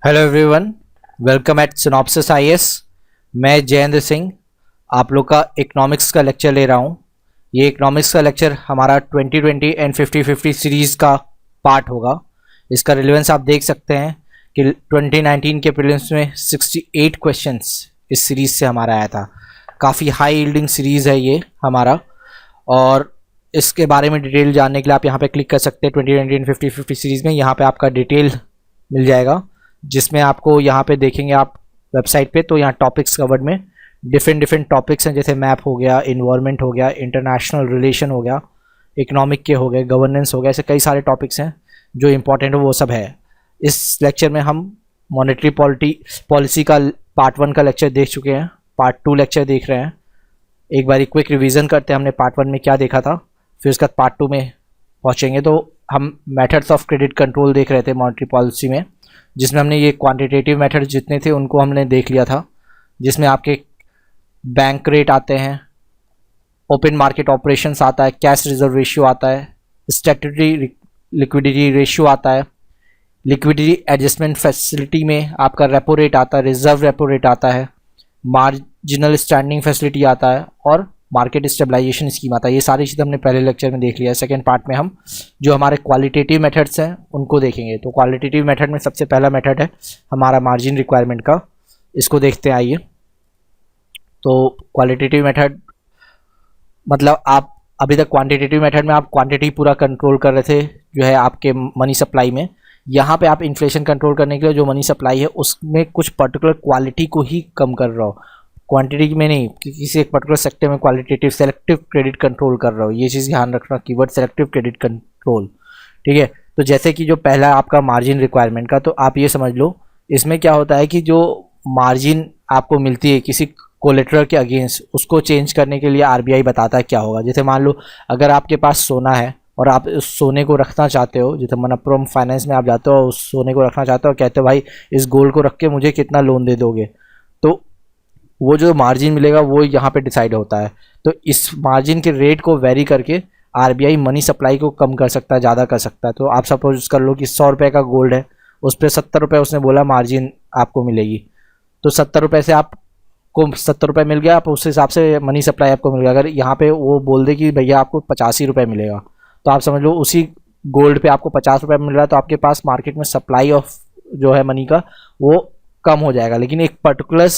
Hello everyone, welcome eight synopsis IAS. मैं जयेंद्र सिंह आप लोग का इकोनॉमिक्स का लेक्चर ले रहा हूँ। ये इकोनॉमिक्स का लेक्चर हमारा 2020 एंड 50-50 सीरीज़ का पार्ट होगा। इसका रिलेवेंस आप देख सकते हैं कि 2019 के प्रीलिम्स में 68 क्वेश्चंस इस सीरीज़ से हमारा आया था। काफ़ी हाई यील्डिंग सीरीज़ है ये हमारा, और इसके बारे में डिटेल जानने के लिए आप यहाँ पे क्लिक कर सकते हैं 2020 एंड 50-50 सीरीज़ में। यहाँ पे आपका डिटेल मिल जाएगा, जिसमें आपको यहाँ पे देखेंगे आप वेबसाइट पे, तो यहाँ टॉपिक्स कवर्ड में डिफरेंट टॉपिक्स हैं, जैसे मैप हो गया, इन्वायरमेंट हो गया, इंटरनेशनल रिलेशन हो गया, इकोनॉमिक के हो गए, गवर्नेंस हो गया, ऐसे कई सारे टॉपिक्स हैं जो इंपॉर्टेंट है, वो सब है। इस लेक्चर में हम मॉनेटरी पॉलिसी का पार्ट 1 का लेक्चर देख चुके हैं, पार्ट 2 लेक्चर देख रहे हैं। एक बार क्विक रिवीजन करते हैं हमने पार्ट 1 में क्या देखा था, फिर उसका पार्ट 2 में पहुँचेंगे। तो हम मेथड्स ऑफ क्रेडिट कंट्रोल देख रहे थे मॉनेटरी पॉलिसी में, जिसमें हमने ये क्वांटिटेटिव मेथड जितने थे उनको हमने देख लिया था, जिसमें आपके बैंक रेट आते हैं, ओपन मार्केट ऑपरेशंस आता है, कैश रिजर्व रेशियो आता है, स्टैट्यूटरी लिक्विडिटी रेशियो आता है, लिक्विडिटी एडजस्टमेंट फैसिलिटी में आपका रेपो रेट आता है, रिजर्व रेपो रेट आता है, मार्जिनल स्टैंडिंग फैसिलिटी आता है, और मार्केट स्टेबलाइजेशन स्कीम आता है। ये सारी चीज़ें हमने पहले लेक्चर में देख लिया है। सेकेंड पार्ट में हम जो हमारे क्वालिटेटिव मेथड्स हैं उनको देखेंगे। तो क्वालिटेटिव मेथड में सबसे पहला मेथड है हमारा मार्जिन रिक्वायरमेंट का, इसको देखते हैं आइए। तो क्वालिटेटिव मेथड मतलब आप अभी तक क्वांटिटेटिव मेथड में आप क्वांटिटी पूरा कंट्रोल कर रहे थे जो है आपके मनी सप्लाई में। यहाँ पे आप इन्फ्लेशन कंट्रोल करने के लिए जो मनी सप्लाई है उसमें कुछ पर्टिकुलर क्वालिटी को ही कम कर रहा हो, क्वांटिटी में नहीं, किसी एक पर्टिकुलर सेक्टर में क्वालिटेटिव सेलेक्टिव क्रेडिट कंट्रोल कर रहा हो। ये चीज़ ध्यान रखना, कीवर्ड सेलेक्टिव क्रेडिट कंट्रोल, ठीक है। तो जैसे कि जो पहला आपका मार्जिन रिक्वायरमेंट का, तो आप ये समझ लो इसमें क्या होता है कि जो मार्जिन आपको मिलती है किसी कोलेटरल के अगेंस्ट, उसको चेंज करने के लिए आरबीआई बताता है क्या होगा। जैसे मान लो अगर आपके पास सोना है और आप उस सोने को रखना चाहते हो, जैसे मनप्पुरम फाइनेंस में आप जाते हो, उस सोने को रखना चाहते हो, कहते हो भाई इस गोल्ड को रख के मुझे कितना लोन दे दोगे, तो वो जो मार्जिन मिलेगा वो यहाँ पे डिसाइड होता है। तो इस मार्जिन के रेट को वेरी करके आरबीआई मनी सप्लाई को कम कर सकता है, ज़्यादा कर सकता है। तो आप सपोज कर लो कि 100 रुपये का गोल्ड है, उस पर 70 रुपये उसने बोला मार्जिन आपको मिलेगी, तो 70 रुपये से आपको 70 रुपये मिल गया, आप उस हिसाब से मनी सप्लाई आपको मिल गया। अगर यहाँ पे वो बोल दे कि भैया आपको 85 रुपये मिलेगा, तो आप समझ लो उसी गोल्ड पे आपको 50 रुपये मिल रहा है, तो आपके पास मार्केट में सप्लाई ऑफ जो है मनी का वो कम हो जाएगा। लेकिन एक पर्टिकुलर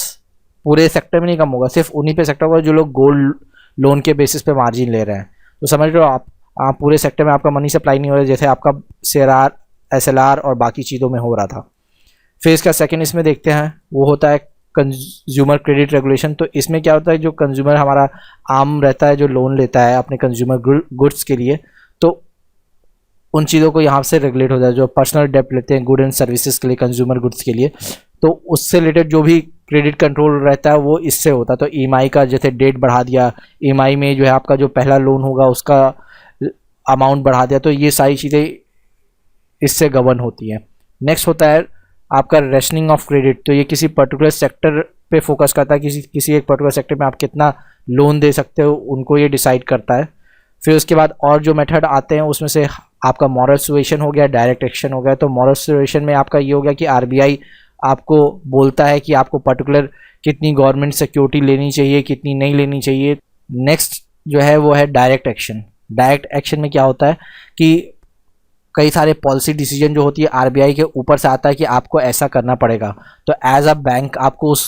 पूरे सेक्टर में नहीं कम होगा, सिर्फ उन्हीं पे सेक्टर होगा जो लोग गोल्ड लोन के बेसिस पे मार्जिन ले रहे हैं। तो समझ लो आप पूरे सेक्टर में आपका मनी सप्लाई नहीं हो रहा है, जैसे आपका सीआरआर, एसएलआर और बाकी चीज़ों में हो रहा था। फिर इसका सेकंड इसमें देखते हैं, वो होता है कंज्यूमर क्रेडिट रेगुलेशन। तो इसमें क्या होता है, जो कंज्यूमर हमारा आम रहता है जो लोन लेता है अपने कंज्यूमर गुड्स के लिए, तो उन चीज़ों को यहाँ से रेगुलेट हो जाए। जो पर्सनल डेप्ट लेते हैं गुड एंड सर्विसेज के लिए, कंज्यूमर गुड्स के लिए, तो उससे रिलेटेड जो भी क्रेडिट कंट्रोल रहता है वो इससे होता है। तो ईएमआई का जैसे डेट बढ़ा दिया, ईएमआई में जो है आपका जो पहला लोन होगा उसका अमाउंट बढ़ा दिया, तो ये सारी चीज़ें इससे गवर्न होती हैं। नेक्स्ट होता है आपका रेशनिंग ऑफ क्रेडिट। तो ये किसी पर्टिकुलर सेक्टर पे फोकस करता है, किसी एक पर्टिकुलर सेक्टर में आप कितना लोन दे सकते हो उनको ये डिसाइड करता है। फिर उसके बाद और जो मेथड आते हैं उसमें से आपका मॉरल सुएशन हो गया, डायरेक्ट एक्शन हो गया। तो मॉरल सुएशन में आपका ये हो गया कि आरबीआई आपको बोलता है कि आपको पर्टिकुलर कितनी गवर्नमेंट सिक्योरिटी लेनी चाहिए, कितनी नहीं लेनी चाहिए। नेक्स्ट जो है वो है डायरेक्ट एक्शन। डायरेक्ट एक्शन में क्या होता है कि कई सारे पॉलिसी डिसीजन जो होती है आरबीआई के ऊपर से आता है कि आपको ऐसा करना पड़ेगा, तो एज अ बैंक आपको उस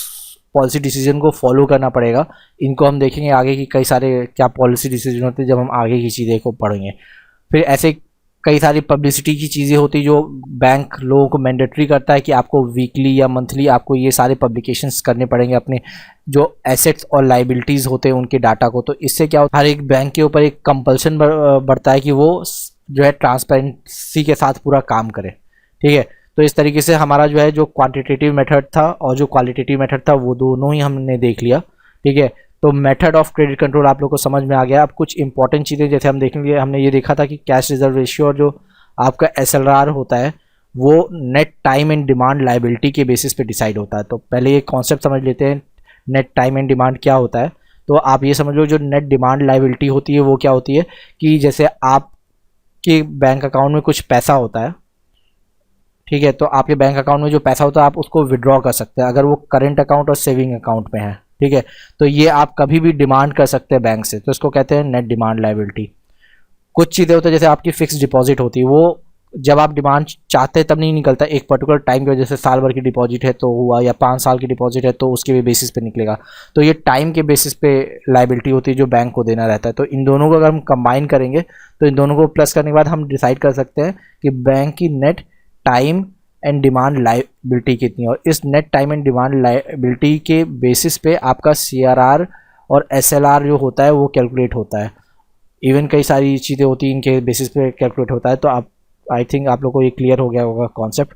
पॉलिसी डिसीजन को फॉलो करना पड़ेगा। इनको हम देखेंगे आगे कि कई सारे क्या पॉलिसी डिसीजन होते हैं जब हम आगे की चीज़ें को पढ़ेंगे। फिर ऐसे कई सारी पब्लिसिटी की चीज़ें होती जो बैंक लोगों को मैंडेटरी करता है कि आपको वीकली या मंथली आपको ये सारे पब्लिकेशंस करने पड़ेंगे अपने जो एसेट्स और लाइबिलिटीज़ होते हैं उनके डाटा को। तो इससे क्या होता है, हर एक बैंक के ऊपर एक कंपल्सन बढ़ता है कि वो जो है ट्रांसपेरेंसी के साथ पूरा काम करे, ठीक है। तो इस तरीके से हमारा जो है जो क्वांटिटेटिव मेथड था और जो क्वालिटेटिव मेथड था वो दोनों ही हमने देख लिया, ठीक है। तो मेथड ऑफ क्रेडिट कंट्रोल आप लोग को समझ में आ गया। अब कुछ इंपॉर्टेंट चीज़ें जैसे हम देखेंगे, हमने ये देखा था कि कैश रिजर्व रेशियो और जो आपका एसएलआर होता है वो net time and demand liability के बेसिस पे डिसाइड होता है। तो पहले ये कॉन्सेप्ट समझ लेते हैं, नेट टाइम एंड डिमांड क्या होता है। तो आप ये समझ लो जो नेट डिमांड लाइबिलिटी होती है वो क्या होती है कि जैसे आपके बैंक अकाउंट में कुछ पैसा होता है, ठीक है, तो आपके बैंक अकाउंट में जो पैसा होता है आप उसको विड्रॉ कर सकते हैं, अगर वो करेंट अकाउंट और सेविंग अकाउंट में है। ठीक है, तो ये आप कभी भी डिमांड कर सकते हैं बैंक से, तो इसको कहते हैं नेट डिमांड लायबिलिटी। कुछ चीज़ें होती है जैसे आपकी फिक्स डिपॉजिट होती है, वो जब आप डिमांड चाहते हैं तब नहीं निकलता, एक पर्टिकुलर टाइम की वजह से, साल भर की डिपॉजिट है तो हुआ, या 5 साल की डिपॉजिट है तो उसके भी बेसिस पे निकलेगा। तो ये टाइम के बेसिस पे लायबिलिटी होती है जो बैंक को देना रहता है। तो इन दोनों को अगर हम कंबाइन करेंगे तो इन दोनों को प्लस करने के बाद हम डिसाइड कर सकते हैं कि बैंक की net time and demand liability कितनी है, और इस net time and demand liability के बेसिस पे आपका CRR और SLR जो होता है वो कैलकुलेट होता है। इवन कई सारी चीज़ें होती हैं इनके बेसिस पे कैलकुलेट होता है। तो आप, आई थिंक आप लोग को ये क्लियर हो गया होगा कॉन्सेप्ट।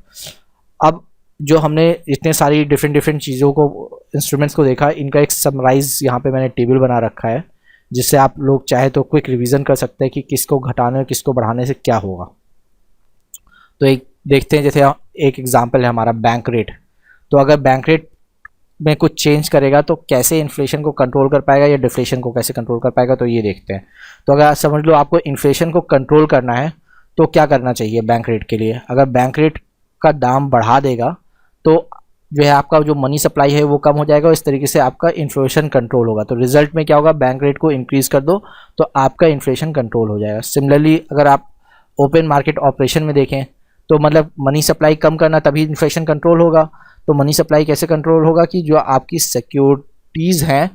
अब जो हमने इतने सारी डिफरेंट चीज़ों को, इंस्ट्रूमेंट्स को देखा, इनका एक समराइज यहाँ पे मैंने टेबल बना रखा है, जिससे आप लोग चाहे तो क्विक रिवीजन कर सकते हैं कि किसको घटाने और किसको बढ़ाने से क्या होगा। तो एक देखते हैं, जैसे एक एग्जांपल है हमारा बैंक रेट। तो अगर बैंक रेट में कुछ चेंज करेगा तो कैसे इन्फ्लेशन को कंट्रोल कर पाएगा या डिफ्लेशन को कैसे कंट्रोल कर पाएगा, तो ये देखते हैं। तो अगर समझ लो आपको इन्फ्लेशन को कंट्रोल करना है तो क्या करना चाहिए बैंक रेट के लिए। अगर बैंक रेट का दाम बढ़ा देगा तो जो है आपका जो मनी सप्लाई है वो कम हो जाएगा, और इस तरीके से आपका इन्फ्लेशन कंट्रोल होगा। तो रिजल्ट में क्या होगा, बैंक रेट को इंक्रीज कर दो तो आपका इन्फ्लेशन कंट्रोल हो जाएगा। सिमिलरली अगर आप ओपन मार्केट ऑपरेशन में देखें तो मतलब मनी सप्लाई कम करना तभी इन्फ्लेशन कंट्रोल होगा। तो मनी सप्लाई कैसे कंट्रोल होगा कि जो आपकी सिक्योरिटीज़ हैं,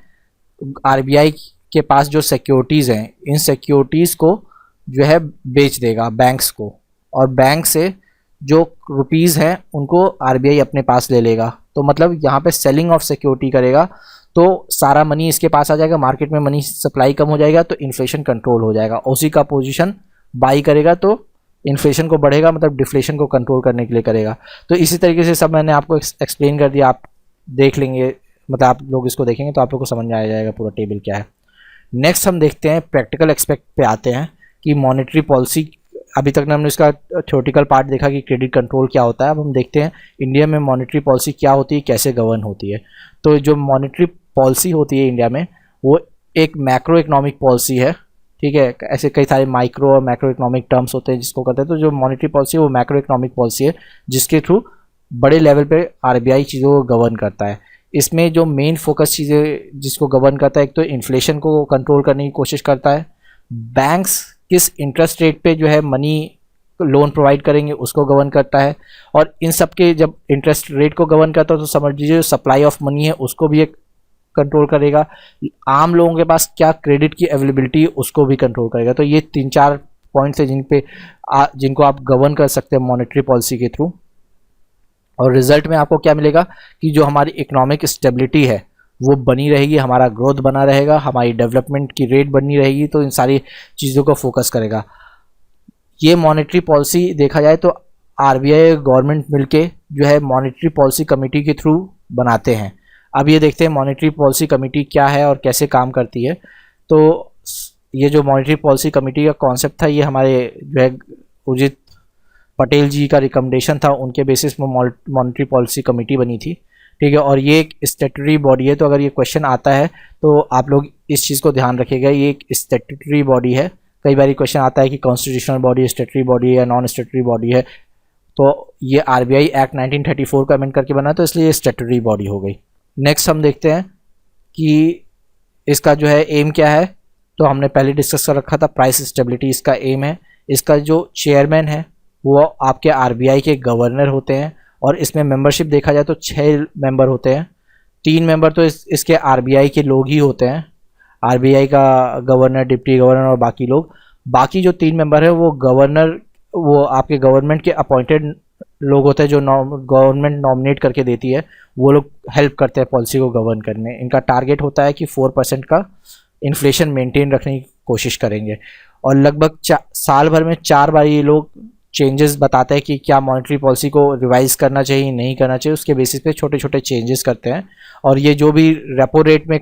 RBI के पास जो सिक्योरिटीज़ हैं, इन सिक्योरिटीज़ को जो है बेच देगा बैंक्स को, और बैंक से जो रुपीज़ हैं उनको RBI अपने पास ले लेगा। तो मतलब यहाँ पे सेलिंग ऑफ सिक्योरिटी करेगा तो सारा मनी इसके पास आ जाएगा, मार्केट में मनी सप्लाई कम हो जाएगा तो इन्फ्लेशन कंट्रोल हो जाएगा। उसी का पोजीशन बाई करेगा तो इन्फ्लेशन को बढ़ेगा, मतलब डिफ्लेशन को कंट्रोल करने के लिए करेगा। तो इसी तरीके से सब मैंने आपको एक्सप्लेन कर दिया, आप देख लेंगे, मतलब आप लोग इसको देखेंगे तो आप लोग को समझ में आ जाएगा पूरा टेबल क्या है। नेक्स्ट हम देखते हैं, प्रैक्टिकल एस्पेक्ट पे आते हैं कि मॉनेटरी पॉलिसी। अभी तक हमने इसका थ्योरेटिकल पार्ट देखा कि क्रेडिट कंट्रोल क्या होता है। अब हम देखते हैं इंडिया में मॉनेटरी पॉलिसी क्या होती है, कैसे गवर्न होती है। तो जो मॉनेटरी पॉलिसी होती है इंडिया में वो एक मैक्रो इकोनॉमिक पॉलिसी है। ठीक है, ऐसे कई सारे माइक्रो और मैक्रो इकोनॉमिक टर्म्स होते हैं जिसको करते हैं। तो जो मॉनेटरी पॉलिसी है वो मैक्रो इकोनॉमिक पॉलिसी है, जिसके थ्रू बड़े लेवल पे RBI चीज़ों को गवर्न करता है। इसमें जो मेन फोकस चीज़ें जिसको गवर्न करता है, एक तो इन्फ्लेशन को कंट्रोल करने की कोशिश करता है, बैंक्स किस इंटरेस्ट रेट पे जो है मनी लोन प्रोवाइड करेंगे उसको गवर्न करता है, और इन सब के जब इंटरेस्ट रेट को गवर्न करता है तो समझ लीजिए सप्लाई ऑफ मनी है उसको भी एक कंट्रोल करेगा, आम लोगों के पास क्या क्रेडिट की अवेलेबिलिटी उसको भी कंट्रोल करेगा। तो ये 3-4 पॉइंट्स है जिनको आप गवर्न कर सकते हैं मॉनेटरी पॉलिसी के थ्रू। और रिजल्ट में आपको क्या मिलेगा कि जो हमारी इकोनॉमिक स्टेबिलिटी है वो बनी रहेगी, हमारा ग्रोथ बना रहेगा, हमारी डेवलपमेंट की रेट बनी रहेगी। तो इन सारी चीज़ों को फोकस करेगा। ये मॉनेटरी पॉलिसी देखा जाए तो RBI गवर्नमेंट मिलके जो है मॉनेटरी पॉलिसी कमेटी के थ्रू बनाते हैं। अब ये देखते हैं मॉनेटरी पॉलिसी कमेटी क्या है और कैसे काम करती है। तो ये जो मॉनेटरी पॉलिसी कमेटी का कॉन्सेप्ट था, ये हमारे जो है उर्जित पटेल जी का रिकमेंडेशन था, उनके बेसिस में मॉनेटरी पॉलिसी कमेटी बनी थी। ठीक है, और ये एक स्टैट्यूटरी बॉडी है। तो अगर ये क्वेश्चन आता है तो आप लोग इस चीज़ को ध्यान रखिएगा, ये एक स्टैट्यूटरी बॉडी है। कई बार क्वेश्चन आता है कि कॉन्स्टिट्यूशनल बॉडी स्टैट्यूटरी बॉडी है या नॉन स्टैट्यूटरी बॉडी है। तो ये RBI एक्ट 1934 का अमेंड करके बना, तो इसलिए ये स्टैट्यूटरी बॉडी हो गई। नेक्स्ट हम देखते हैं कि इसका जो है एम क्या है। तो हमने पहले डिस्कस कर रखा था, प्राइस स्टेबिलिटी इसका एम है। इसका जो चेयरमैन है वो आपके RBI के गवर्नर होते हैं, और इसमें मेंबरशिप देखा जाए तो 6 मेंबर होते हैं। 3 मेंबर तो इसके RBI के लोग ही होते हैं, RBI का गवर्नर, डिप्टी गवर्नर और बाकी लोग। बाकी जो 3 मेंबर है वो गवर्नर, वो आपके गवर्नमेंट के अपॉइंटेड लोग होते हैं जो गवर्नमेंट नॉमिनेट करके देती है। वो लोग हेल्प करते हैं पॉलिसी को गवर्न करने। इनका टारगेट होता है कि 4% का इन्फ्लेशन मेंटेन रखने की कोशिश करेंगे, और लगभग साल भर में 4 बार ये लोग चेंजेस बताते हैं कि क्या मॉनेटरी पॉलिसी को रिवाइज करना चाहिए, नहीं करना चाहिए। उसके बेसिस पे छोटे छोटे चेंजेस करते हैं, और ये जो भी रेपो रेट में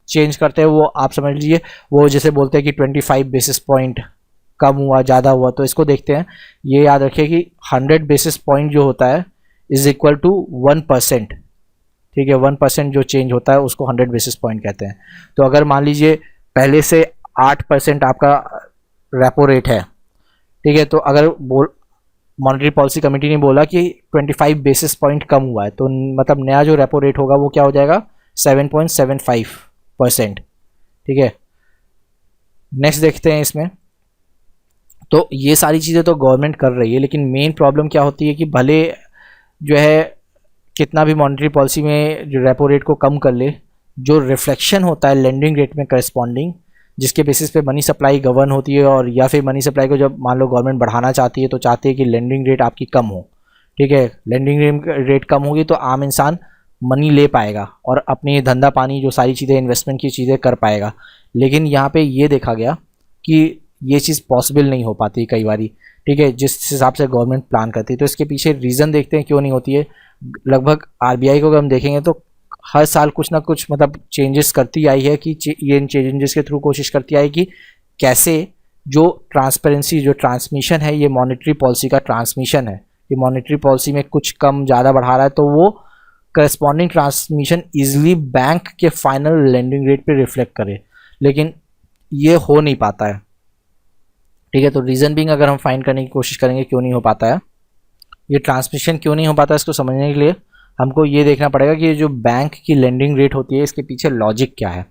चेंज करते हैं वो आप समझ लीजिए, वो जैसे बोलते हैं कि 25 बेसिस पॉइंट कम हुआ, ज़्यादा हुआ। तो इसको देखते हैं, ये याद रखिए कि 100 बेसिस पॉइंट जो होता है इज इक्वल टू 1%। ठीक है, 1% जो चेंज होता है उसको 100 बेसिस पॉइंट कहते हैं। तो अगर मान लीजिए पहले से 8% आपका रेपो रेट है, ठीक है, तो अगर मॉनेटरी पॉलिसी कमेटी ने बोला कि 25 बेसिस पॉइंट कम हुआ है, तो मतलब नया जो रेपो रेट होगा वो क्या हो जाएगा 7.75%। ठीक है, नेक्स्ट देखते हैं इसमें। तो ये सारी चीज़ें तो गवर्नमेंट कर रही है, लेकिन मेन प्रॉब्लम क्या होती है कि भले जो है कितना भी मॉनेटरी पॉलिसी में जो रेपो रेट को कम कर ले, जो रिफ्लेक्शन होता है लेंडिंग रेट में करस्पॉन्डिंग, जिसके बेसिस पे मनी सप्लाई गवर्न होती है, और या फिर मनी सप्लाई को जब मान लो गवर्नमेंट बढ़ाना चाहती है तो चाहती है कि लेंडिंग रेट आपकी कम हो। ठीक है, लेंडिंग रेट कम होगी तो आम इंसान मनी ले पाएगा और अपनी धंधा पानी जो सारी चीज़ें इन्वेस्टमेंट की चीज़ें कर पाएगा। लेकिन यहाँ पे ये देखा गया कि ये चीज़ पॉसिबल नहीं हो पाती कई बारी। ठीक है, जिस हिसाब से गवर्नमेंट प्लान करती है, तो इसके पीछे रीज़न देखते हैं क्यों नहीं होती है। लगभग आरबीआई को अगर हम देखेंगे तो हर साल कुछ ना कुछ मतलब चेंजेस करती आई है, कि ये इन चेंजेस के थ्रू कोशिश करती आई कि कैसे जो ट्रांसपेरेंसी, जो ट्रांसमिशन है, ये मॉनेटरी पॉलिसी का ट्रांसमिशन है, ये मॉनेटरी पॉलिसी में कुछ कम ज़्यादा बढ़ा रहा है तो वो करस्पॉन्डिंग ट्रांसमिशन इजीली बैंक के फाइनल लेंडिंग रेट पे रिफ्लेक्ट करे, लेकिन ये हो नहीं पाता है। ठीक है, तो रीज़न बिंग अगर हम फाइंड करने की कोशिश करेंगे क्यों नहीं हो पाता है, ये ट्रांसमिशन क्यों नहीं हो पाता है, इसको समझने के लिए हमको ये देखना पड़ेगा कि जो बैंक की लेंडिंग रेट होती है इसके पीछे लॉजिक क्या है।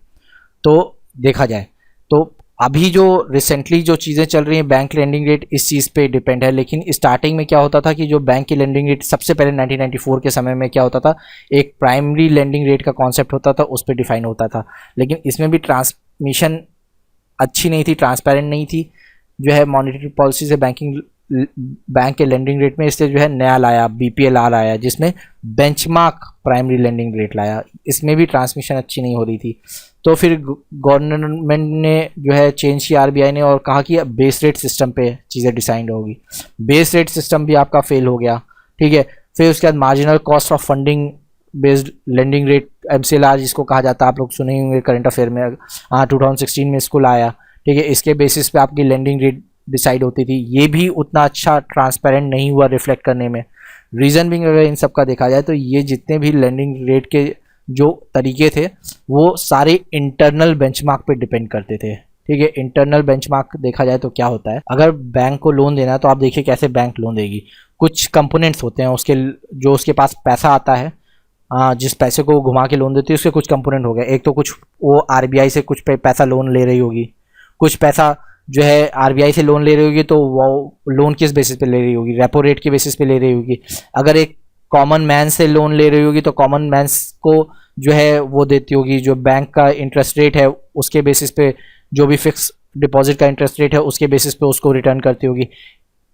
तो देखा जाए तो अभी जो रिसेंटली जो चीज़ें चल रही हैं, बैंक लेंडिंग रेट इस चीज़ पे डिपेंड है, लेकिन स्टार्टिंग में क्या होता था कि जो बैंक की लेंडिंग रेट सबसे पहले 1994 के समय में क्या होता था, एक प्राइमरी लेंडिंग रेट का कॉन्सेप्ट होता था, उस पर डिफाइन होता था, लेकिन इसमें भी ट्रांसमिशन अच्छी नहीं थी, ट्रांसपेरेंट नहीं थी जो है मॉनेटरी पॉलिसी से बैंक के लेंडिंग रेट में। इसलिए जो है नया लाया बीपीएलआर आया, जिसमें बेंचमार्क प्राइमरी लेंडिंग रेट लाया, इसमें भी ट्रांसमिशन अच्छी नहीं हो रही थी। तो फिर गवर्नमेंट ने जो है चेंज किया आरबीआई ने, और कहा कि बेस रेट सिस्टम पे चीज़ें डिसाइड होगी। बेस रेट सिस्टम भी आपका फेल हो गया। ठीक है, फिर उसके बाद marginal cost of funding based lending rate, MCLR जिसको कहा जाता है, आप लोग सुने होंगे करंट अफेयर में। हाँ, 2016 में इसको लाया। ठीक है, इसके बेसिस पे आपकी लेंडिंग रेट डिसाइड होती थी। ये भी उतना अच्छा ट्रांसपेरेंट नहीं हुआ रिफ्लेक्ट करने में। रीज़न भी अगर इन सब का देखा जाए तो ये जितने भी लेंडिंग रेट के जो तरीके थे वो सारे इंटरनल बेंचमार्क पे डिपेंड करते थे। ठीक है, इंटरनल बेंचमार्क देखा जाए तो क्या होता है, अगर बैंक को लोन देना है तो आप देखिए कैसे बैंक लोन देगी। कुछ कंपोनेंट्स होते हैं उसके, जो उसके पास पैसा आता है, जिस पैसे को वो घुमा के लोन देती है उसके कुछ कंपोनेंट हो गए। एक तो कुछ वो आरबीआई से कुछ पैसा लोन ले रही होगी, कुछ पैसा जो है आरबीआई से लोन ले रही होगी, तो वो लोन किस बेसिस पे ले रही होगी, रेपो रेट के बेसिस पे ले रही होगी। अगर एक कॉमन मैन से लोन ले रही होगी तो कॉमन मैन को जो है वो देती होगी, जो बैंक का इंटरेस्ट रेट है उसके बेसिस पे, जो भी फिक्स डिपॉजिट का इंटरेस्ट रेट है उसके बेसिस पे उसको रिटर्न करती होगी।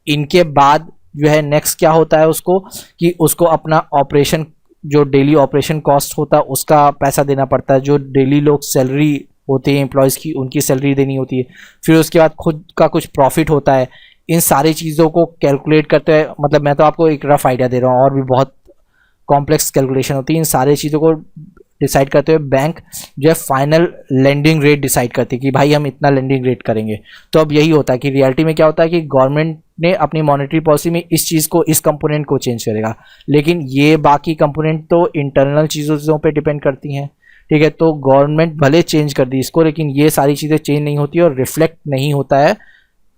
इनके बाद जो है नेक्स्ट क्या होता है उसको, कि उसको अपना ऑपरेशन, जो डेली ऑपरेशन कॉस्ट होता है उसका पैसा देना पड़ता है, जो डेली लोग सैलरी होती है एम्प्लॉयज़ की उनकी सैलरी देनी होती है, फिर उसके बाद खुद का कुछ प्रॉफिट होता है। इन सारी चीज़ों को कैलकुलेट करते हैं, मतलब मैं तो आपको एक रफ आइडिया दे रहा हूँ, और भी बहुत कॉम्प्लेक्स कैलकुलेशन होती है। इन सारे चीज़ों को डिसाइड करते हुए बैंक जो है फाइनल लेंडिंग रेट डिसाइड करती है कि भाई हम इतना लेंडिंग रेट करेंगे। तो अब यही होता है कि रियलिटी में क्या होता है कि गवर्नमेंट ने अपनी मॉनेटरी पॉलिसी में इस चीज़ को, इस कंपोनेंट को चेंज करेगा, लेकिन ये बाकी कंपोनेंट तो इंटरनल चीज़ों पे डिपेंड करती हैं। ठीक है, तो गवर्नमेंट भले चेंज कर दी इसको, लेकिन ये सारी चीज़ें चेंज नहीं होती और रिफ्लेक्ट नहीं होता है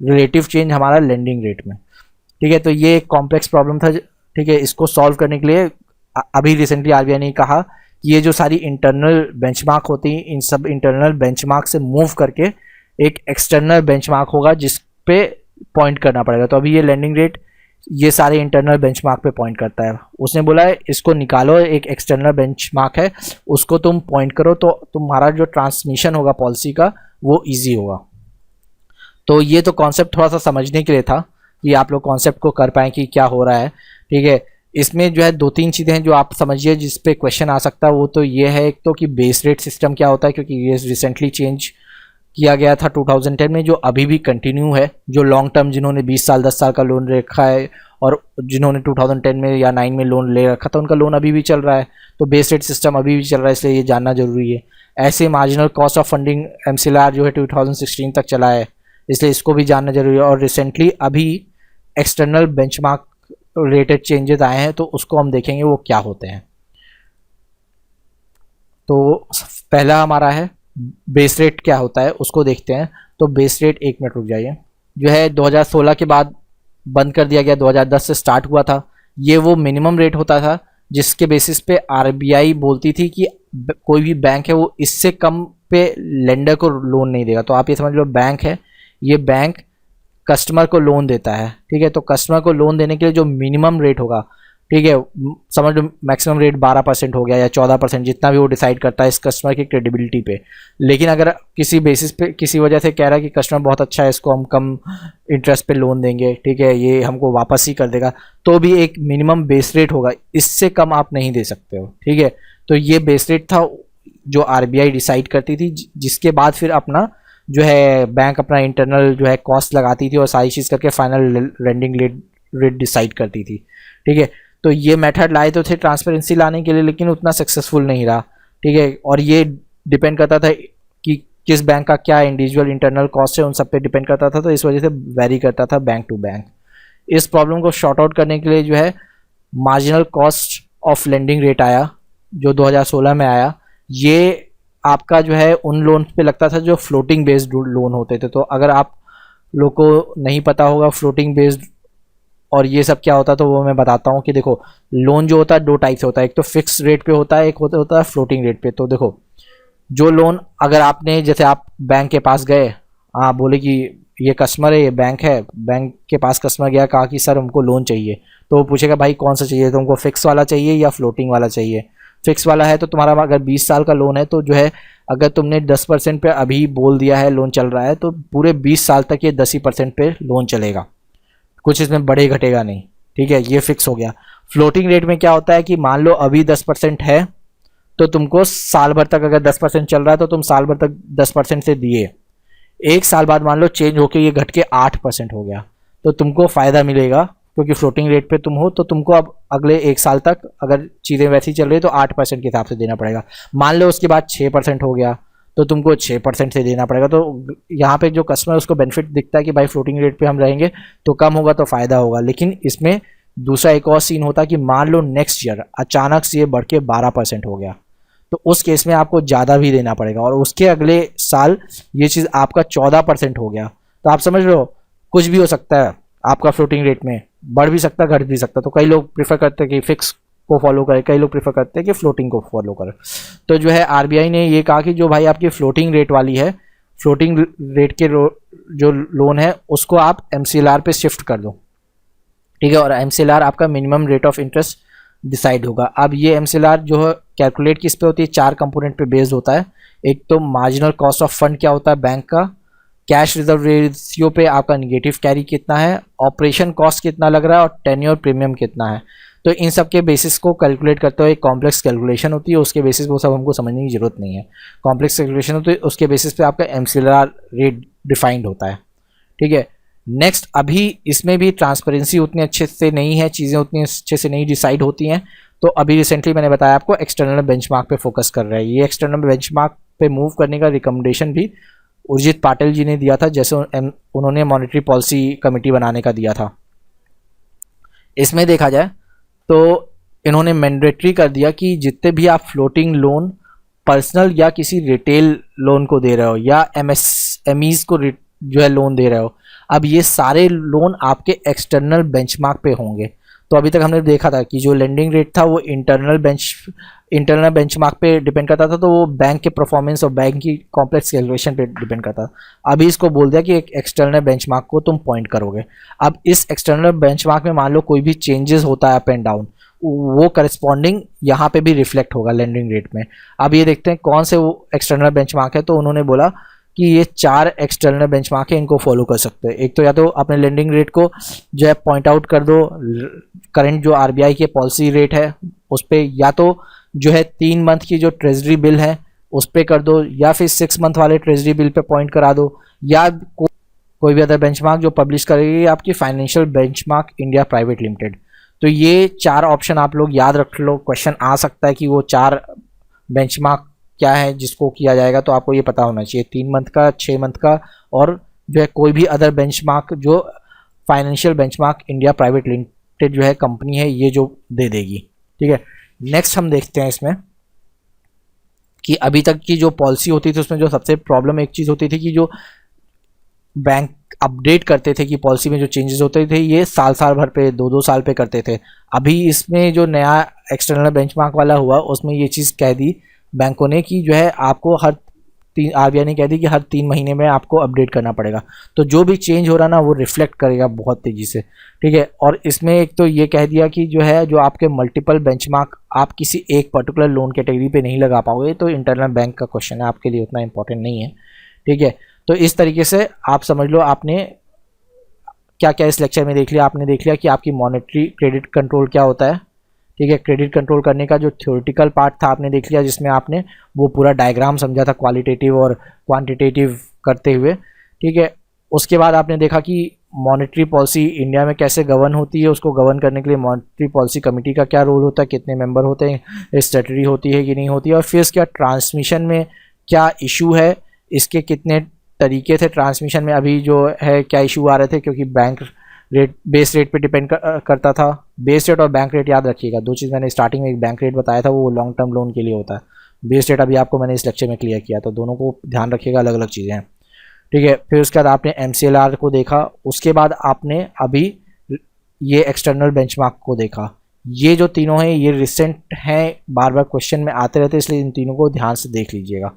रिलेटिव चेंज हमारा लेंडिंग रेट में। ठीक है, तो ये एक कॉम्प्लेक्स प्रॉब्लम था। ठीक है, इसको सॉल्व करने के लिए अभी रिसेंटली आरबीआई ने कहा कि ये जो सारी इंटरनल बेंचमार्क होती हैं, इन सब इंटरनल बेंचमार्क से मूव करके एक एक्सटर्नल बेंचमार्क होगा जिस पे पॉइंट करना पड़ेगा। तो अभी ये लेंडिंग रेट ये सारे इंटरनल बेंचमार्क पे पॉइंट करता है। उसने बोला है इसको निकालो, एक एक्सटर्नल बेंचमार्क है उसको तुम पॉइंट करो, तो तुम्हारा जो ट्रांसमिशन होगा पॉलिसी का वो इजी होगा। तो ये तो कॉन्सेप्ट थोड़ा सा समझने के लिए था कि आप लोग कॉन्सेप्ट को कर पाएँ कि क्या हो रहा है। ठीक है, इसमें जो है 2-3 चीज़ें हैं जो आप समझिए जिस पे क्वेश्चन आ सकता है। वो तो ये है, एक तो कि बेस रेट सिस्टम क्या होता है, क्योंकि ये रिसेंटली चेंज किया गया था 2010 में, जो अभी भी कंटिन्यू है। जो लॉन्ग टर्म जिन्होंने 20 साल 10 साल का लोन रखा है और जिन्होंने 2010 में या 9 में लोन ले रखा था उनका लोन अभी भी चल रहा है, तो बेस रेट सिस्टम अभी भी चल रहा है, इसलिए ये जानना जरूरी है। ऐसे marginal cost of funding MCLR जो है 2016 तक चला है, इसलिए इसको भी जानना जरूरी है। और रिसेंटली अभी एक्सटर्नल बेंचमार्क रेटेड चेंजेस आए हैं, तो उसको हम देखेंगे वो क्या होते हैं। तो पहला हमारा है बेस रेट क्या होता है, उसको देखते हैं। तो बेस रेट, 1 मिनट रुक जाइए, जो है 2016 के बाद बंद कर दिया गया, 2010 से स्टार्ट हुआ था। ये वो मिनिमम रेट होता था जिसके बेसिस पे आरबीआई बोलती थी कि कोई भी बैंक है वो इससे कम पे लेंडर को लोन नहीं देगा। तो आप ये समझ लो बैंक है, ये बैंक कस्टमर को लोन देता है, ठीक है। तो कस्टमर को लोन देने के लिए जो मिनिमम रेट होगा, ठीक है, समझ लो मैक्सिमम रेट 12% हो गया या 14%, जितना भी वो डिसाइड करता है इस कस्टमर की क्रेडिबिलिटी पे। लेकिन अगर किसी बेसिस पे किसी वजह से कह रहा है कि कस्टमर बहुत अच्छा है, इसको हम कम इंटरेस्ट पे लोन देंगे, ठीक है, ये हमको वापस ही कर देगा, तो भी एक मिनिमम बेस रेट होगा, इससे कम आप नहीं दे सकते हो, ठीक है। तो ये बेस रेट था जो आरबीआई डिसाइड करती थी, जिसके बाद फिर अपना जो है बैंक अपना इंटरनल जो है कॉस्ट लगाती थी और सारी चीज़ करके फाइनल लेंडिंग रेट डिसाइड करती थी, ठीक है। तो ये मेथड लाए तो थे ट्रांसपेरेंसी लाने के लिए, लेकिन उतना सक्सेसफुल नहीं रहा, ठीक है। और ये डिपेंड करता था कि किस बैंक का क्या इंडिविजुअल इंटरनल कॉस्ट है, उन सब पे डिपेंड करता था, तो इस वजह से वेरी करता था बैंक टू बैंक। इस प्रॉब्लम को शॉर्ट आउट करने के लिए जो है marginal cost of lending rate आया, जो 2016 में आया। ये आपका जो है उन लोन पे लगता था जो फ्लोटिंग बेस्ड लोन होते थे। तो अगर आप लोग को नहीं पता होगा फ्लोटिंग बेस्ड और ये सब क्या होता है, तो वो मैं बताता हूँ कि देखो, लोन जो होता है दो टाइप से होता है, एक तो फिक्स रेट पे होता है, एक होता है फ्लोटिंग रेट पे। तो देखो, जो लोन अगर आपने, जैसे आप बैंक के पास गए, हाँ, बोले कि ये कस्टमर है, ये बैंक है, बैंक के पास कस्टमर गया, कहा कि सर हमको लोन चाहिए, तो वो पूछेगा भाई कौन सा चाहिए, तुमको फिक्स वाला चाहिए या फ्लोटिंग वाला चाहिए। फिक्स वाला है तो तुम्हारा अगर 20 साल का लोन है तो जो है अगर तुमने 10% पे अभी बोल दिया है लोन चल रहा है, तो पूरे 20 साल तक ये 10% पे लोन चलेगा, कुछ इसमें बढ़े घटेगा नहीं, ठीक है। ये फिक्स हो गया। फ्लोटिंग रेट में क्या होता है कि मान लो अभी 10% है, तो तुमको साल भर तक, अगर 10% चल रहा है तो तुम साल भर तक 10% से दिए, एक साल बाद मान लो चेंज होके ये घट के 8% हो गया, तो तुमको फ़ायदा मिलेगा, क्योंकि फ्लोटिंग रेट पे तुम हो, तो तुमको अब अगले एक साल तक अगर चीज़ें वैसी चल रही है तो 8% के हिसाब से देना पड़ेगा। मान लो उसके बाद 6% हो गया, तो तुमको 6% से देना पड़ेगा। तो यहाँ पे जो कस्टमर उसको बेनिफिट दिखता है कि भाई फ्लोटिंग रेट पे हम रहेंगे तो कम होगा तो फ़ायदा होगा। लेकिन इसमें दूसरा एक और सीन होता है कि मान लो नेक्स्ट ईयर अचानक से ये बढ़ के 12% हो गया, तो उस केस में आपको ज़्यादा भी देना पड़ेगा, और उसके अगले साल ये चीज़ आपका 14% हो गया, तो आप समझ लो कुछ भी हो सकता है आपका फ्लोटिंग रेट में, बढ़ भी सकता है घट भी सकता है। तो कई लोग प्रीफर करते हैं कि फिक्स को फॉलो करें, कई लोग प्रीफर करते हैं कि फ्लोटिंग को फॉलो करें। तो जो है आरबीआई ने ये कहा कि जो भाई आपकी फ्लोटिंग रेट वाली है, फ्लोटिंग रेट के जो लोन है उसको आप एमसीएलआर पे शिफ्ट कर दो, ठीक है, और एमसीएलआर आपका minimum rate of interest decide होगा। अब ये एमसीएलआर जो है कैलकुलेट किस पे होती है, 4 कंपोनेंट पे बेस्ड होता है। एक तो मार्जिनल कॉस्ट ऑफ फंड क्या होता है बैंक का, कैश रिजर्व रेशियो पे आपका निगेटिव कैरी कितना है, ऑपरेशन कॉस्ट कितना लग रहा है, और टेन्योर प्रीमियम कितना है। तो इन सब के बेसिस को कैलकुलेट करते हुए एक कॉम्प्लेक्स कैलकुलेशन होती है, उसके बेसिस वो सब हमको समझने की जरूरत नहीं है। कॉम्प्लेक्स कैलकुलेशन होती है, उसके बेसिस पे आपका एमसीएलआर रेट डिफाइंड होता है, ठीक है। नेक्स्ट, अभी इसमें भी ट्रांसपेरेंसी उतनी अच्छे से नहीं है, चीज़ें उतनी अच्छे से नहीं डिसाइड होती हैं। तो अभी रिसेंटली मैंने बताया आपको एक्सटर्नल बेंचमार्क पे फोकस कर रहा है। ये एक्सटर्नल बेंचमार्क पे मूव करने का रिकमेंडेशन भी उर्जित पाटिल जी ने दिया था, जैसे उन्होंने मॉनेटरी पॉलिसी कमेटी बनाने का दिया था। इसमें देखा जाए तो इन्होंने मैंडेटरी कर दिया कि जितने भी आप फ्लोटिंग लोन पर्सनल या किसी रिटेल लोन को दे रहे हो या एमएसएमईज को जो है लोन दे रहे हो, अब ये सारे लोन आपके एक्सटर्नल बेंचमार्क पे होंगे। तो अभी तक हमने देखा था कि जो लेंडिंग रेट था वो इंटरनल बेंचमार्क पे डिपेंड करता था, तो वो बैंक के परफॉर्मेंस और बैंक की कॉम्प्लेक्स कैलकुलेशन पे डिपेंड करता था। अभी इसको बोल दिया कि एक एक्सटर्नल बेंचमार्क को तुम पॉइंट करोगे। अब इस एक्सटर्नल बेंचमार्क में मान लो कोई भी चेंजेस होता है अप एंड डाउन, वो करस्पॉन्डिंग यहाँ पे भी रिफ्लेक्ट होगा लेंडिंग रेट में। अब ये देखते हैं कौन से वो एक्सटर्नल बेंचमार्क है। तो उन्होंने बोला कि ये 4 एक्सटर्नल बेंचमार्क है, इनको फॉलो कर सकते हैं। एक तो या तो अपने लेंडिंग रेट को जो है पॉइंट आउट कर दो करंट जो आरबीआई के पॉलिसी रेट है उस पर, या तो जो है 3 मंथ की जो ट्रेजरी बिल है उस पर कर दो, या फिर 6 मंथ वाले ट्रेजरी बिल पे पॉइंट करा दो, या कोई भी अदर बेंचमार्क जो पब्लिश करेगी आपकी financial benchmark India private limited. तो ये 4 ऑप्शन आप लोग याद रख लो। क्वेश्चन आ सकता है कि वो 4 बेंचमार्क क्या है जिसको किया जाएगा, तो आपको ये पता होना चाहिए, 3 मंथ का, 6 मंथ का, और जो है कोई भी अदर बेंचमार्क जो financial benchmark India private limited जो है कंपनी है ये जो दे देगी, ठीक है। नेक्स्ट हम देखते हैं इसमें कि अभी तक की जो पॉलिसी होती थी उसमें जो सबसे प्रॉब्लम एक चीज़ होती थी कि जो बैंक अपडेट करते थे कि पॉलिसी में जो चेंजेस होते थे ये साल साल भर पे 2-2 साल पे करते थे। अभी इसमें जो नया एक्सटर्नल बेंचमार्क वाला हुआ उसमें ये चीज़ कह दी बैंकों ने कि जो है आपको हर आरबीआई ने कह दी कि हर 3 महीने में आपको अपडेट करना पड़ेगा। तो जो भी चेंज हो रहा ना वो रिफ्लेक्ट करेगा बहुत तेज़ी से, ठीक है। और इसमें एक तो ये कह दिया कि जो है जो आपके मल्टीपल बेंचमार्क आप किसी एक पर्टिकुलर लोन कैटेगरी पे नहीं लगा पाओगे, तो इंटरनल बैंक का क्वेश्चन है, आपके लिए उतना इंपॉर्टेंट नहीं है, ठीक है। तो इस तरीके से आप समझ लो आपने क्या क्या इस लेक्चर में देख लिया। आपने देख लिया कि आपकी मॉनेटरी क्रेडिट कंट्रोल क्या होता है, ठीक है। क्रेडिट कंट्रोल करने का जो थ्योरेटिकल पार्ट था आपने देख लिया, जिसमें आपने वो पूरा डायग्राम समझा था क्वालिटेटिव और क्वांटिटेटिव करते हुए, ठीक है। उसके बाद आपने देखा कि मॉनेटरी पॉलिसी इंडिया में कैसे गवर्न होती है, उसको गवर्न करने के लिए मॉनेटरी पॉलिसी कमेटी का क्या रोल होता है, कितने मेंबर होते हैं, स्टैट्यूटरी होती है कि नहीं होती है, और फिर इसके ट्रांसमिशन में क्या इशू है, इसके कितने तरीके थे ट्रांसमिशन में, अभी जो है क्या इशू आ रहे थे, क्योंकि बैंक रेट बेस रेट पे डिपेंड करता था। बेस रेट और बैंक रेट याद रखिएगा, दो चीज़ मैंने स्टार्टिंग में एक बैंक रेट बताया था वो लॉन्ग टर्म लोन के लिए होता है, बेस रेट अभी आपको मैंने इस लेक्चर में क्लियर किया, तो दोनों को ध्यान रखिएगा, अलग अलग चीज़ें हैं, ठीक है। फिर उसके बाद आपने MCLR को देखा, उसके बाद आपने अभी ये एक्सटर्नल बेंचमार्क को देखा। ये जो तीनों हैं ये रिसेंट हैं, बार बार क्वेश्चन में आते रहते हैं, इसलिए इन तीनों को ध्यान से देख लीजिएगा।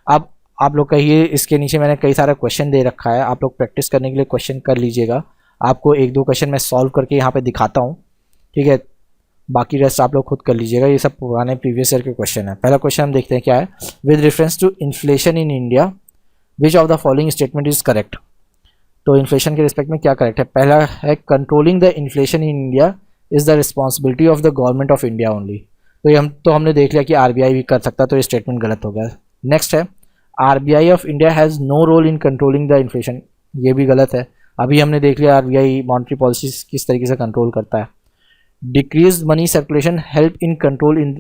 अब आप लोग कहिए, इसके नीचे मैंने कई सारा क्वेश्चन दे रखा है, आप लोग प्रैक्टिस करने के लिए क्वेश्चन कर लीजिएगा। आपको 1-2 क्वेश्चन मैं सॉल्व करके यहाँ पे दिखाता हूँ, ठीक है। बाकी रेस्ट आप लोग खुद कर लीजिएगा, ये सब पुराने प्रीवियस ईयर के क्वेश्चन है। पहला क्वेश्चन हम देखते हैं क्या है, with reference to inflation in India which of the following statement is correct. तो इन्फ्लेशन के रिस्पेक्ट में क्या करेक्ट है, पहला है controlling the inflation in India is the responsibility of the government of India only. तो हमने देख लिया कि आरबीआई भी कर सकता है, तो ये स्टेटमेंट गलत हो गया। नेक्स्ट है RBI of India has no role in controlling the inflation, ये भी गलत है। अभी हमने देख लिया आरबीआई मॉनेटरी पॉलिसी किस तरीके से कंट्रोल करता है। Decrease money circulation help in control in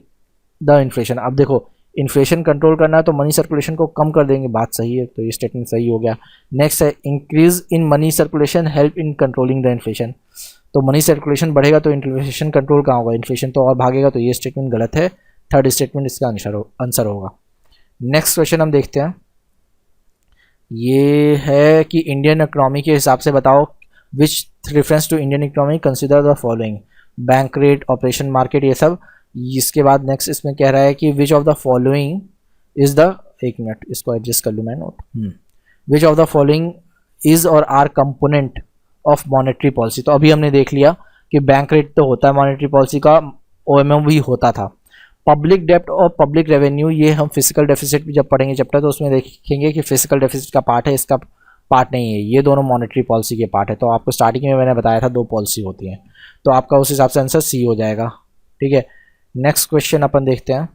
the inflation, अब देखो इन्फ्लेशन कंट्रोल करना है तो मनी सर्कुलेशन को कम कर देंगे, बात सही है, तो ये स्टेटमेंट सही हो गया। नेक्स्ट है increase in money circulation help in controlling the inflation, तो मनी सर्कुलेशन बढ़ेगा तो इन्फ्लेशन कंट्रोल कहाँ होगा, इन्फ्लेशन तो और भागेगा, तो ये स्टेटमेंट गलत है। थर्ड स्टेटमेंट इसका आंसर होगा। नेक्स्ट क्वेश्चन हम देखते हैं, ये है कि इंडियन इकोनॉमी के हिसाब से बताओ which reference to Indian economy consider the following, bank rate, operation market, ये सब। इसके बाद नेक्स्ट इसमें कह रहा है कि which of the following is the, एक मिनट इसको एडजस्ट कर लूँ मैं note, which of the following is और are component of monetary policy. तो अभी हमने देख लिया कि बैंक रेट तो होता है मॉनेटरी पॉलिसी का, OMM भी होता था। पब्लिक डेप्ट और पब्लिक रेवेन्यू, ये हम फिजिकल डेफिसिट भी जब पढ़ेंगे चैप्टर तो उसमें देखेंगे कि फिजिकल डेफिसिट का पार्ट है, इसका पार्ट नहीं है, ये दोनों मॉनेटरी पॉलिसी के पार्ट है। तो आपको स्टार्टिंग में मैंने बताया था 2 पॉलिसी होती हैं, तो आपका उस हिसाब से आंसर सी हो जाएगा, ठीक है। नेक्स्ट क्वेश्चन अपन देखते हैं,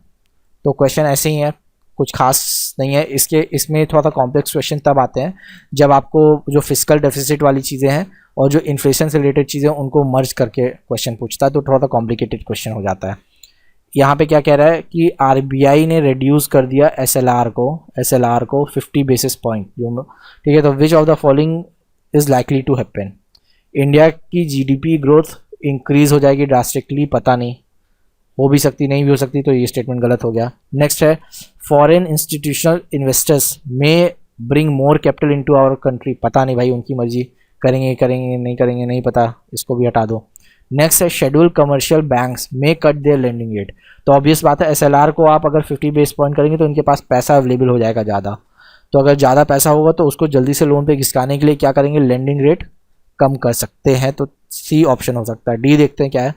तो क्वेश्चन ऐसे ही है, कुछ खास नहीं है इसमें थोड़ा सा कॉम्प्लेक्स क्वेश्चन तब आते हैं जब आपको जो फिजिकल डेफिसिट वाली चीज़ें हैं और जो इन्फ्लेशन से रिलेटेड चीज़ें उनको मर्ज करके क्वेश्चन पूछता है, तो थोड़ा सा कॉम्प्लिकेटेड क्वेश्चन हो जाता है। यहाँ पे क्या कह रहा है कि आरबीआई ने रिड्यूस कर दिया एसएलआर को 50 बेसिस पॉइंट, जो ठीक है। तो which of the following is likely to happen, India की जीडीपी ग्रोथ इंक्रीज हो जाएगी ड्रास्टिकली, पता नहीं, हो भी सकती नहीं भी हो सकती, तो ये स्टेटमेंट गलत हो गया। नेक्स्ट है foreign institutional investors may bring more capital into our country, पता नहीं भाई, उनकी मर्जी, करेंगे नहीं पता, इसको भी हटा दो। नेक्स्ट है शेड्यूल कमर्शियल बैंक्स में कट देयर लेंडिंग रेट, तो ऑब्वियस बात है एसएलआर को आप अगर 50 बेस पॉइंट करेंगे तो उनके पास पैसा अवेलेबल हो जाएगा ज़्यादा, तो अगर ज़्यादा पैसा होगा तो उसको जल्दी से लोन पे घिसकाने के लिए क्या करेंगे, लेंडिंग रेट कम कर सकते हैं, तो सी ऑप्शन हो सकता है। डी देखते हैं क्या है,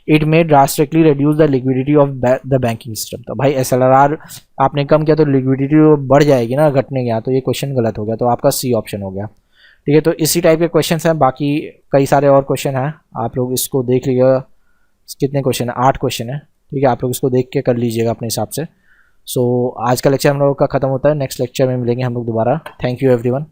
it may drastically reduce the liquidity of the banking system, तो भाई एसएलआर आपने कम किया तो लिक्विडिटी बढ़ जाएगी ना, घटने गया, तो ये क्वेश्चन गलत हो गया, तो आपका सी ऑप्शन हो गया, ठीक है। तो इसी टाइप के क्वेश्चन हैं, बाकी कई सारे और क्वेश्चन हैं, आप लोग इसको देख लीजिएगा। कितने क्वेश्चन है, 8 क्वेश्चन है, ठीक है। आप लोग इसको देख के कर लीजिएगा अपने हिसाब से। सो आज का लेक्चर हम लोगों का खत्म होता है, नेक्स्ट लेक्चर में मिलेंगे हम लोग दोबारा। Thank you everyone.